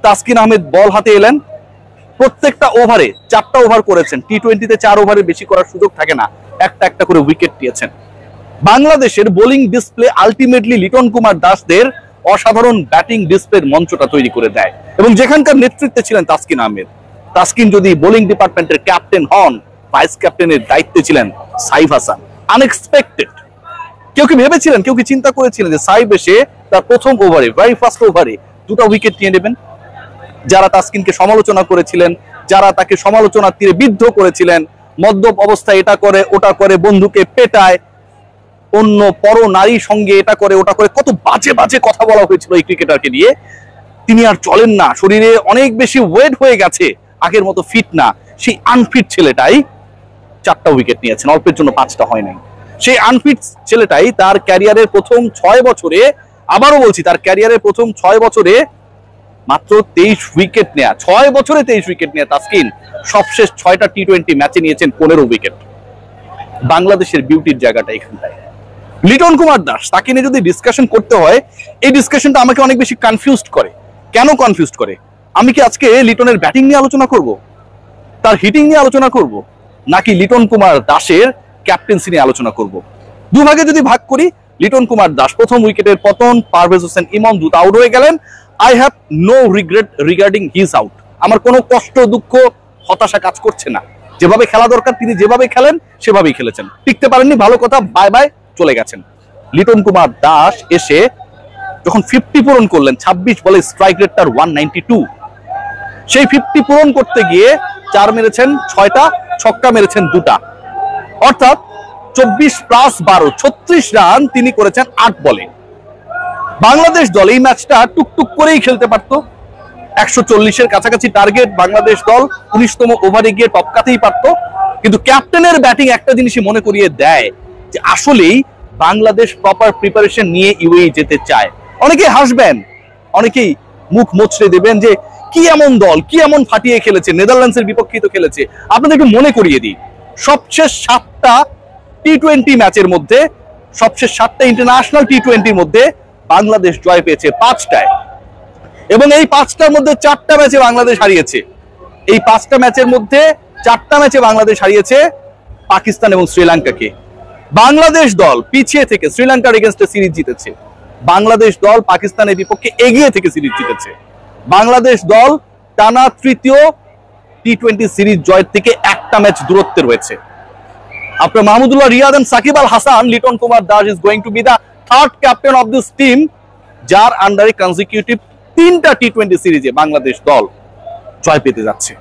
তাসকিন আহমেদ বল হাতে এলেন, প্রত্যেকটা ওভারে 4টা ওভার করেছেন। টি-20তে 4 ওভারের বেশি করার সুযোগ থাকে না, একটা একটা করে উইকেট নিয়েছেন। বাংলাদেশের bowling display ultimately Liton Kumar দাসদের অসাধারণ ব্যাটিং ডিসপ্লের মঞ্চটা তৈরি করে দেয়, এবং যেখানকার নেতৃত্বে ছিলেন তাসকিন আহমেদ। তাসকিন যদি বোলিং ডিপার্টমেন্টের ক্যাপ্টেন হন, ভাইস ক্যাপ্টেনের দায়িত্বে ছিলেন সাইফ হাসান। আনএক্সপেক্টেড। কেউ কি ভেবেছিলেন, কেউ কি চিন্তা করেছিলেন যে সাইফ এসে তার প্রথম ওভারে, ভেরি ফার্স্ট ওভারে 2টা উইকেট নিয়ে নেবেন? যারা তাসকিনকে সমালোচনা করেছিলেন, যারা তাকে সমালোচনার তীরে বিদ্ধ করেছিলেন, মদ্যপ অবস্থায় এটা করে ওটা করে, বন্ধুকে পেটায়, অন্য পর নারীর সঙ্গে এটা করে ওটা করে, কত বাজে বাজে কথা বলা হয়েছিল এই ক্রিকেটারকে নিয়ে। তিনি আর চলেন না, শরীরে অনেক বেশি ওয়েট হয়ে গেছে, আগের মতো ফিট না। সেই আনফিট ছেলেটাই 4টা উইকেট নিয়েছেন, অল্পের জন্য 5টা হয় নাই। সেই আনফিট ছেলেটাই তার ক্যারিয়ারের প্রথম 6 বছরে, আবারও বলছি, তার ক্যারিয়ারের প্রথম 6 বছরে মাত্র 23 উইকেট নেয়া, 6 বছরে 23 উইকেট নেয়া তাসকিন সবশেষ 6টা টি-20 ম্যাচে নিয়েছেন 15 উইকেট। বাংলাদেশের বিউটির জায়গাটা এখানটায়। লিটন কুমার দাস, তাকে নিয়ে যদি ডিসকাশন করতে হয়, এই ডিসকাশনটা আমাকে অনেক বেশি কনফিউজড করে। কেন কনফিউজড করে? আমি কি আজকে লিটনের ব্যাটিং নিয়ে আলোচনা করব, তার হিটিং নিয়ে আলোচনা করব, নাকি লিটন কুমার দাসের ক্যাপ্টেন্সি নিয়ে আলোচনা করব? দুভাগে যদি ভাগ করি, লিটন কুমার দাস প্রথম উইকেটের পতন, পারভেজ হোসেন ইমন দ্রুত আউট হয়ে গেলেন। I have no regret regarding his out. আমার কোনো কষ্ট, দুঃখ, হতাশা কাজ করছে না। যেভাবে খেলা দরকার তিনি যেভাবে খেলেন সেভাবেই খেলেছেন। টিকতে পারেননি, ভালো কথা, বাই বাই, চলে গেছেন। লিটন কুমার দাস এসে যখন 50 পূরণ করলেন, 26 বলে স্ট্রাইক রেট তার 192, সেই 50 পূরণ করতে গিয়ে 4 মেরেছেন 6টা, ছক্কা মেরেছেন 2টা, অর্থাৎ 24 প্লাস 12, 36 রান তিনি করেছেন 8 বলে। বাংলাদেশ দল এই ম্যাচটা টুকটুক করেই খেলতে পারত। 140-এর কাছাকাছি টার্গেট, বাংলাদেশ দল 19তম ওভারে গিয়ে টপকাতেই পারত। কিন্তু ক্যাপ্টেনের ব্যাটিং একটা জিনিসই মনে করিয়ে দেয় যে আসলেই বাংলাদেশ প্রপার প্রিপারেশন নিয়ে ইউএই যেতে চায়। অনেকেই হাসবেন, অনেকেই মুখ মোচড়ে দেবেন যে কি এমন দল, কি এমন ফাটিয়ে খেলেছে, নেদারল্যান্ডসের বিপক্ষে তো খেলেছে। আপনাদেরকে মনে করিয়ে দিই, সবশেষ 7টা টি-20 ম্যাচের মধ্যে, সবশেষ 7টা ইন্টারন্যাশনাল টি-20-র মধ্যে বাংলাদেশ জয় পেয়েছে 5টায়, এবং এই 5টার মধ্যে 4টা ম্যাচে বাংলাদেশ হারিয়েছে। এই 5টা ম্যাচের মধ্যে 4টা ম্যাচে বাংলাদেশ হারিয়েছে পাকিস্তান এবং শ্রীলঙ্কাকে। বাংলাদেশ দল পিছিয়ে থেকে শ্রীলঙ্কার এগেইনস্টে সিরিজ জিতেছে। বাংলাদেশ দল পাকিস্তানের বিপক্ষে এগিয়ে থেকে সিরিজ জিতেছে। বাংলাদেশ দল টানা 3য় টি-20 সিরিজ জয়ের থেকে একটা ম্যাচ দূরত্বে রয়েছে। After Mahmudullah Riyad and Sakib Al Hasan, Liton Kumar Das is going to be the 3rd captain of this team, যার আন্ডারে কনজিকিউটিভ 3টা টি-20 সিরিজে বাংলাদেশ দল জয় পেতে যাচ্ছে।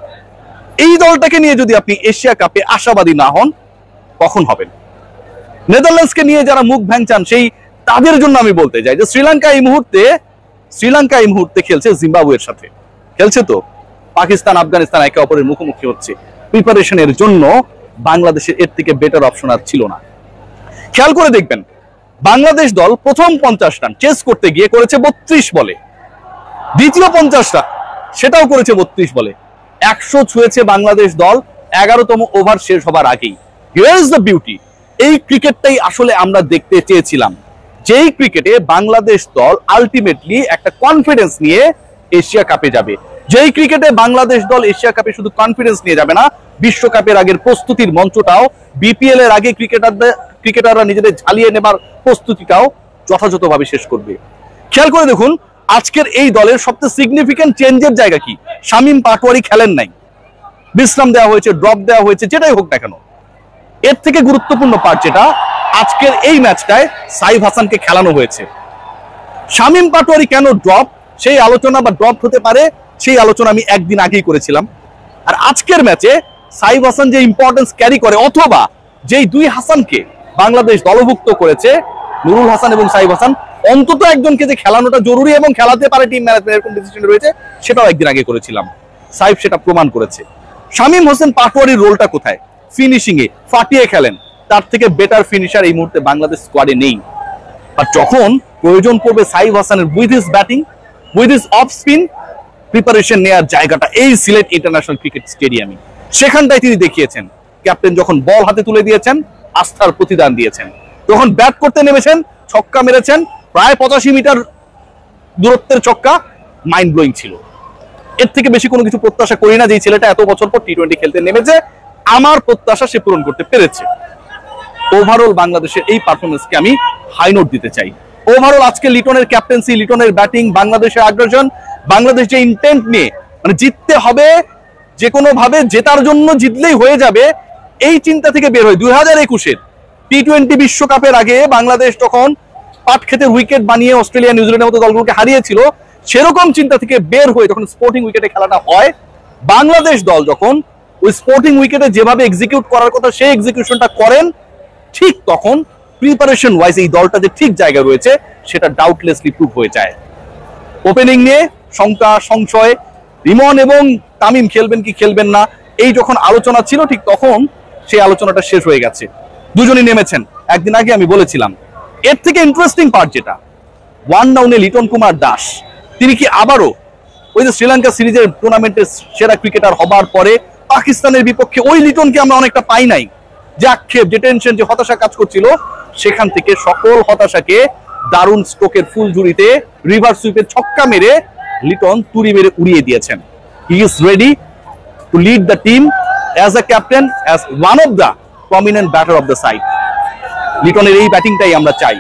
এই দলটাকে নিয়ে যদি আপনি এশিয়া কাপে আশাবাদী না হন, কখন হবেন? নেদারল্যান্ডসকে নিয়ে যারা মুখ ভ্যাংচান, সেই তাদের জন্য আমি বলতে চাই যে শ্রীলঙ্কা এই মুহূর্তে খেলছে জিম্বাবুয়ের সাথে, খেলছে তো পাকিস্তান, আফগানিস্তান একে অপরের মুখোমুখি হচ্ছে। প্রিপারেশনের জন্য বাংলাদেশের এর থেকে বেটার অপশন আর ছিল না। খেয়াল করে দেখবেন, বাংলাদেশ দল প্রথম 50 রান চেস করতে গিয়ে করেছে 32 বলে, দ্বিতীয় 50 রান সেটাও করেছে 32 বলে। 100 ছুঁয়েছে বাংলাদেশ দল 11তম ওভার শেষ হবার আগেই। Here is the beauty. এই ক্রিকেটটাই আসলে আমরা দেখতে চেয়েছিলাম, যেই ক্রিকেটে বাংলাদেশ দল আলটিমেটলি একটা কনফিডেন্স নিয়ে এশিয়া কাপে যাবে। যেই ক্রিকেটে বাংলাদেশ দল এশিয়া কাপে শুধু কনফিডেন্স নিয়ে যাবে না, বিশ্বকাপের আগের প্রস্তুতির মঞ্চটাও, বিপিএল এর আগে ক্রিকেটাররা নিজেদের ঝালিয়ে নেবার প্রস্তুতিটাও যথাযথভাবে শেষ করবে। খেয়াল করে দেখুন, আজকের এই দলের সবচেয়ে সিগনিফিক্যান্ট চেঞ্জের জায়গা কি? শামীম পাটোয়ারি খেলেন নাই, বিশ্রাম দেওয়া হয়েছে, ড্রপ দেওয়া হয়েছে, যেটাই হোক না কেন। এর থেকে গুরুত্বপূর্ণ পার্ট যেটা, আজকের এই ম্যাচটায় সাইফ হাসানকে খেলানো হয়েছে। শামীম পাটোয়ারি কেন ড্রপ, সেই আলোচনা বা ড্রপ হতে পারে, সেই আলোচনা আমি একদিন আগেই করেছিলাম। আর আজকের ম্যাচে সাইফ হাসান যে ইম্পর্টেন্স ক্যারি করে, অথবা যেই 2 হাসানকে বাংলাদেশ দলভুক্ত করেছে, নুরুল হাসান এবং সাইফ হাসান, অন্তত একজনকে যে খেলানোটা জরুরি এবং খেলাতে পারে টিম ম্যানেজমেন্ট, এরকম ডিসিশন রয়েছে, সেটাও একদিন আগে করেছিলাম। সাইফ সেটা প্রমাণ করেছে। শামীম হোসেন পাটোয়ারির রোলটা কোথায়? ফিনিশিং এ ফাটিয়ে খেলেন, তার থেকে বেটার ফিনিশার এই মুহূর্তে বাংলাদেশ স্কোয়াডে নেই। আর যখন প্রয়োজন পড়বে সাইফ হাসানের with his batting, with his off spin, preparation নেওয়ার জায়গাটা এই সিলেট ইন্টারন্যাশনাল ক্রিকেট স্টেডিয়ামে, সেখানটায় তিনি দেখিয়েছেন। ক্যাপ্টেন যখন বল হাতে তুলে দিয়েছেন, আস্থার প্রতিদান দিয়েছেন। যখন ব্যাট করতে নেমেছেন, ছক্কা মেরেছেন, প্রায় 85 মিটার দূরত্বের ছক্কা, মাইন্ড ব্লোয়িং ছিল। এর থেকে বেশি কোনো কিছু প্রত্যাশা করি না যে এই ছেলেটা এত বছর পর টি-20 খেলতে নেমেছে, আমার প্রত্যাশা সে পূরণ করতে পেরেছে। ওভারঅল বাংলাদেশের এই পারফরমেন্সকে আমি হাই নোট দিতে চাই। ওভারঅল আজকে লিটনের ক্যাপ্টেন্সি, লিটনের ব্যাটিং, বাংলাদেশের আগ্রাসন, বাংলাদেশ যে ইন্টেন্ট নিয়ে মানে জিততে হবে, যে কোনো ভাবে জেতার জন্য জিতলেই হয়ে যাবে, এই চিন্তা থেকে বের হয় 2021-এর টি-20 বিশ্বকাপের আগে বাংলাদেশ তখন পাট খেতে উইকেট বানিয়ে অস্ট্রেলিয়া, নিউজিল্যান্ডের মতো দলগুলোকে হারিয়েছিল, সেরকম চিন্তা থেকে বের হয়ে যখন স্পোর্টিং উইকেটে খেলাটা হয়, বাংলাদেশ দল যখন ওই স্পোর্টিং উইকেটে যেভাবে এক্সিকিউট করার কথা সেই এক্সিকিউশনটা করেন, ঠিক তখন প্রিপারেশন ওয়াইজ এই দলটা যে ঠিক জায়গায় রয়েছে সেটা ডাউটলেসলি প্রুভ হয়ে যায়। ওপেনিং নিয়ে শঙ্কা, সংশয়, রিমন এবং তামিম খেলবেন কি খেলবেন না এই যখন আলোচনা ছিল, ঠিক তখন সেই আলোচনাটা শেষ হয়ে গেছে, দুজনই নেমেছেন। একদিন আগে আমি বলেছিলাম, এর থেকে ইন্টারেস্টিং পার্ট যেটা, ওয়ান ডাউনে লিটন কুমার দাস তিনি কি আবারও ওই যে শ্রীলঙ্কা সিরিজের টুর্নামেন্টের সেরা ক্রিকেটার হবার পরে পাকিস্তানের বিপক্ষে ওই লিটনকে আমরা অনেকটা পাই নাই, যে আক্ষেপ, যে টেনশন, যে হতাশা কাজ করছিল, সেখান থেকে সকল হতাশাকে দারুণ স্ট্রোকের ফুল ঝুড়িতে রিভার্স সুইপে ছক্কা মেরে লিটন তুড়ি মেরে উড়িয়ে দিয়েছেন। He is ready to lead the team as a captain, as one of the prominent batter of the side. লিটনের এই ব্যাটিংটাই আমরা চাই।